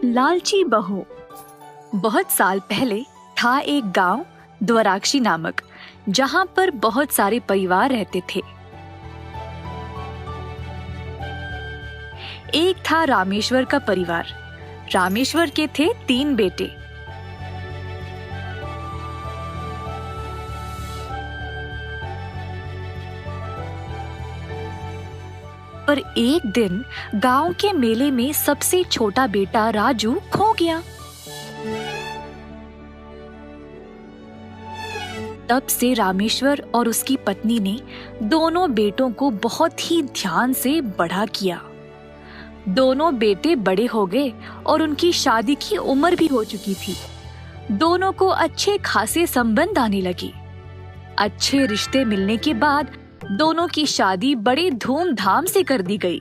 लालची बहू। बहुत साल पहले था एक गांव द्वाराक्षी नामक, जहां पर बहुत सारे परिवार रहते थे। एक था रामेश्वर का परिवार। रामेश्वर के थे 3 बेटे। पर एक दिन गांव के मेले में सबसे छोटा बेटा राजू खो गया। तब से रामेश्वर और उसकी पत्नी ने दोनों बेटों को बहुत ही ध्यान से बड़ा किया। दोनों बेटे बड़े हो गए और उनकी शादी की उम्र भी हो चुकी थी। दोनों को अच्छे खासे संबंध आने लगे। अच्छे रिश्ते मिलने के बाद दोनों की शादी बड़े धूमधाम से कर दी गई।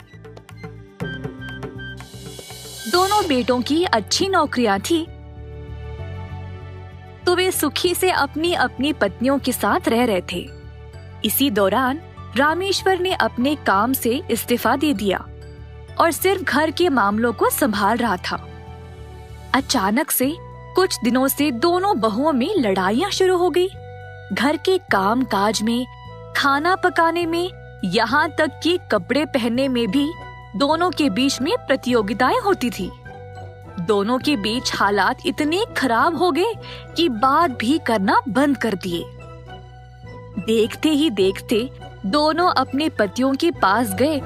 दोनों बेटों की अच्छी नौकरियां थी, तो वे सुखी से अपनी अपनी पत्नियों के साथ रह रहे थे। इसी दौरान रामेश्वर ने अपने काम से इस्तीफा दे दिया और सिर्फ घर के मामलों को संभाल रहा था। अचानक से कुछ दिनों से दोनों बहुओं में लड़ाइयां शुरू हो गई। घर के काम काज में, खाना पकाने में, यहाँ तक कि कपड़े पहनने में भी दोनों के बीच में प्रतियोगिताएं होती थी। दोनों के बीच हालात इतने खराब हो गए कि बात भी करना बंद कर दिए। देखते ही देखते दोनों अपने पतियों के पास गए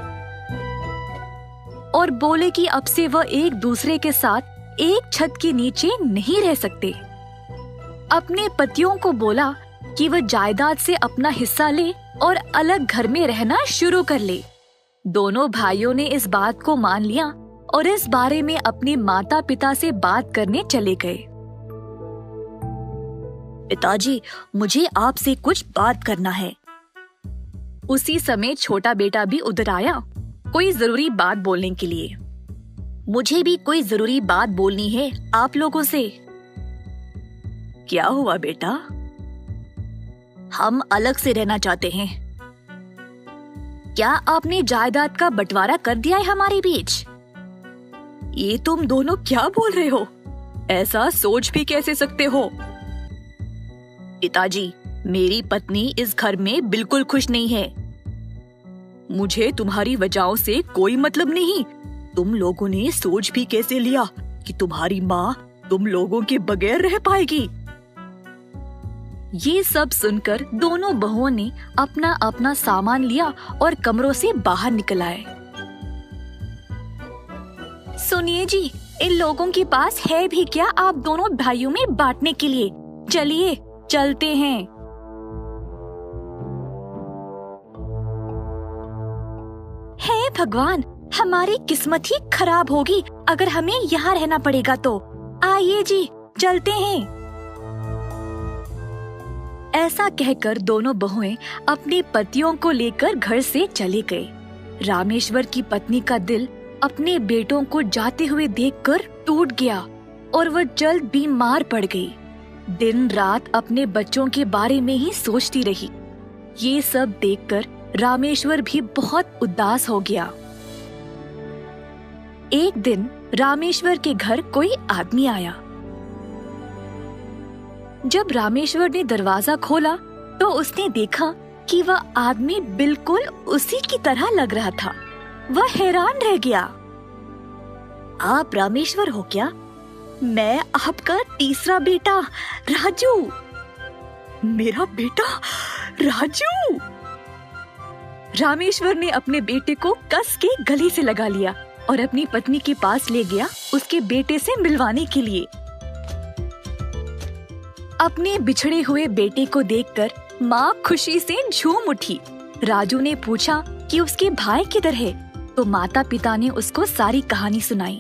और बोले कि अब से वह एक दूसरे के साथ एक छत के नीचे नहीं रह सकते। अपने पतियों को बोला कि वह जायदाद से अपना हिस्सा ले और अलग घर में रहना शुरू कर ले। दोनों भाइयों ने इस बात को मान लिया और इस बारे में अपने माता पिता से बात करने चले गए। पिताजी, मुझे आपसे कुछ बात करना है। उसी समय छोटा बेटा भी उधर आया, कोई जरूरी बात बोलने के लिए। मुझे भी कोई जरूरी बात बोलनी है आप लोगों से। क्या हुआ बेटा? हम अलग से रहना चाहते हैं। क्या आपने जायदाद का बंटवारा कर दिया है हमारे बीच? ये तुम दोनों क्या बोल रहे हो? ऐसा सोच भी कैसे सकते हो? पिताजी, मेरी पत्नी इस घर में बिल्कुल खुश नहीं है। मुझे तुम्हारी वजहों से कोई मतलब नहीं। तुम लोगों ने सोच भी कैसे लिया कि तुम्हारी माँ तुम लोगों के बगैर रह पाएगी? ये सब सुनकर दोनों बहुओं ने अपना अपना सामान लिया और कमरों से बाहर निकल आए। सुनिए जी, इन लोगों के पास है भी क्या आप दोनों भाइयों में बांटने के लिए? चलिए चलते हैं। हे भगवान, हमारी किस्मत ही खराब होगी अगर हमें यहाँ रहना पड़ेगा तो। आइए जी, चलते हैं। ऐसा कहकर दोनों बहुएं अपने पतियों को लेकर घर से चले गए। रामेश्वर की पत्नी का दिल अपने बेटों को जाते हुए देखकर टूट गया और वह जल्द बीमार पड़ गई। दिन रात अपने बच्चों के बारे में ही सोचती रही। ये सब देखकर रामेश्वर भी बहुत उदास हो गया। एक दिन रामेश्वर के घर कोई आदमी आया। जब रामेश्वर ने दरवाजा खोला तो उसने देखा कि वह आदमी बिल्कुल उसी की तरह लग रहा था। वह हैरान रह गया। आप रामेश्वर हो क्या? मैं आपका तीसरा बेटा राजू। मेरा बेटा राजू? रामेश्वर ने अपने बेटे को कस के गले से लगा लिया और अपनी पत्नी के पास ले गया उसके बेटे से मिलवाने के लिए। अपने बिछड़े हुए बेटे को देखकर माँ खुशी से झूम उठी। राजू ने पूछा कि उसके भाई किधर है, तो माता पिता ने उसको सारी कहानी सुनाई।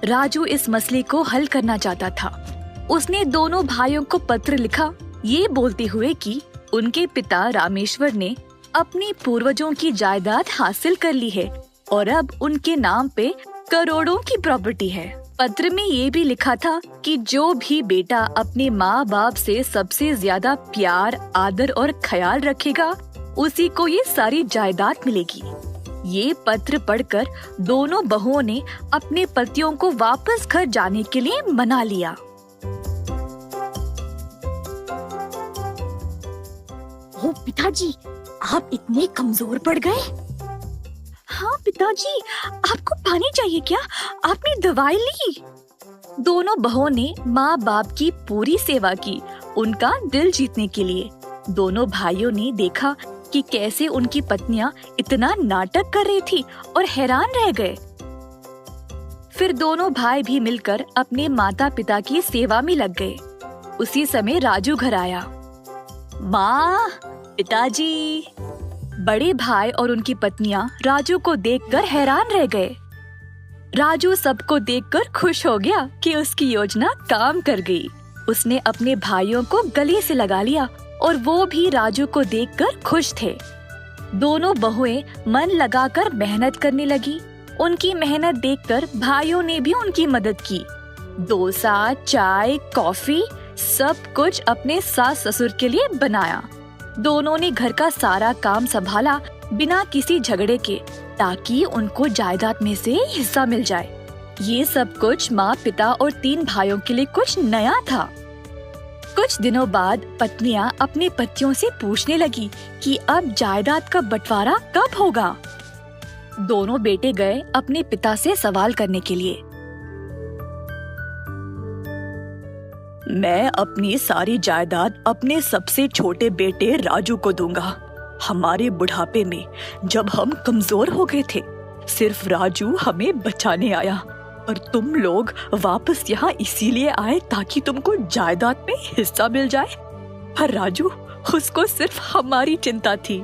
राजू इस मसले को हल करना चाहता था। उसने दोनों भाइयों को पत्र लिखा, ये बोलते हुए कि उनके पिता रामेश्वर ने अपनी पूर्वजों की जायदाद हासिल कर ली है और अब उनके नाम पे करोड़ों की प्रॉपर्टी है। पत्र में ये भी लिखा था कि जो भी बेटा अपने माँ बाप से सबसे ज्यादा प्यार, आदर और ख्याल रखेगा, उसी को ये सारी जायदाद मिलेगी। ये पत्र पढ़कर दोनों बहुओं ने अपने पतियों को वापस घर जाने के लिए मना लिया। ओ पिताजी, आप इतने कमजोर पड़ गए। हाँ पिताजी, आपको पानी चाहिए क्या? आपने दवाई ली? दोनों बहुओं ने माँ बाप की पूरी सेवा की, उनका दिल जीतने के लिए। दोनों भाइयों ने देखा कि कैसे उनकी पत्नियां इतना नाटक कर रही थी और हैरान रह गए। फिर दोनों भाई भी मिलकर अपने माता पिता की सेवा में लग गए। उसी समय राजू घर आया। माँ, पिताजी। बड़े भाई और उनकी पत्नियां राजू को देखकर हैरान रह गए। राजू सबको देखकर खुश हो गया कि उसकी योजना काम कर गई। उसने अपने भाइयों को गले से लगा लिया और वो भी राजू को देखकर खुश थे। दोनों बहुएं मन लगाकर मेहनत करने लगी। उनकी मेहनत देखकर भाइयों ने भी उनकी मदद की। डोसा, चाय, कॉफी सब कुछ अपने सास ससुर के लिए बनाया। दोनों ने घर का सारा काम संभाला बिना किसी झगड़े के, ताकि उनको जायदाद में से हिस्सा मिल जाए। ये सब कुछ माँ, पिता और 3 भाइयों के लिए कुछ नया था। कुछ दिनों बाद पत्नियां अपने पतियों से पूछने लगी कि अब जायदाद का बंटवारा कब होगा। दोनों बेटे गए अपने पिता से सवाल करने के लिए। मैं अपनी सारी जायदाद अपने सबसे छोटे बेटे राजू को दूंगा। हमारे बुढ़ापे में जब हम कमजोर हो गए थे, सिर्फ राजू हमें बचाने आया और तुम लोग वापस यहाँ इसीलिए आए ताकि तुमको जायदाद में हिस्सा मिल जाए। पर राजू, उसको सिर्फ हमारी चिंता थी।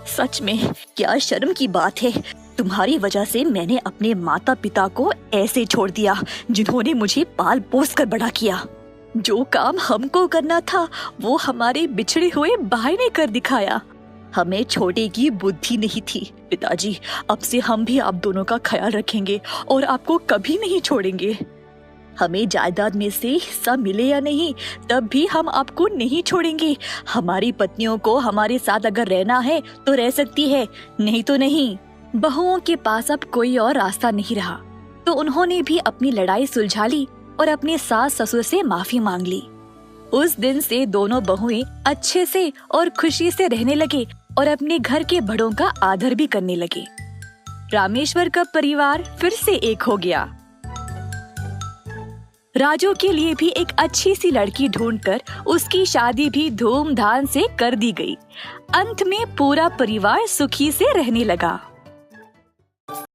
सच में क्या शर्म की बात है। तुम्हारी वजह से मैंने अपने माता पिता को ऐसे छोड़ दिया जिन्होंने मुझे पाल पोस कर बड़ा किया। जो काम हमको करना था वो हमारे बिछड़े हुए भाई ने कर दिखाया। हमें छोटे की बुद्धि नहीं थी। पिताजी, अब से हम भी आप दोनों का ख्याल रखेंगे और आपको कभी नहीं छोड़ेंगे। हमें जायदाद में से हिस्सा मिले या नहीं, तब भी हम आपको नहीं छोड़ेंगे। हमारी पत्नियों को हमारे साथ अगर रहना है तो रह सकती है, नहीं तो नहीं। बहुओं के पास अब कोई और रास्ता नहीं रहा, तो उन्होंने भी अपनी लड़ाई सुलझा ली और अपने सास ससुर से माफी मांग ली। उस दिन से दोनों बहुएं अच्छे से और खुशी से रहने लगे और अपने घर के बड़ों का आदर भी करने लगे। रामेश्वर का परिवार फिर से एक हो गया। राजू के लिए भी एक अच्छी सी लड़की ढूंढकर उसकी शादी भी धूमधाम से कर दी गई। अंत में पूरा परिवार सुखी से रहने लगा।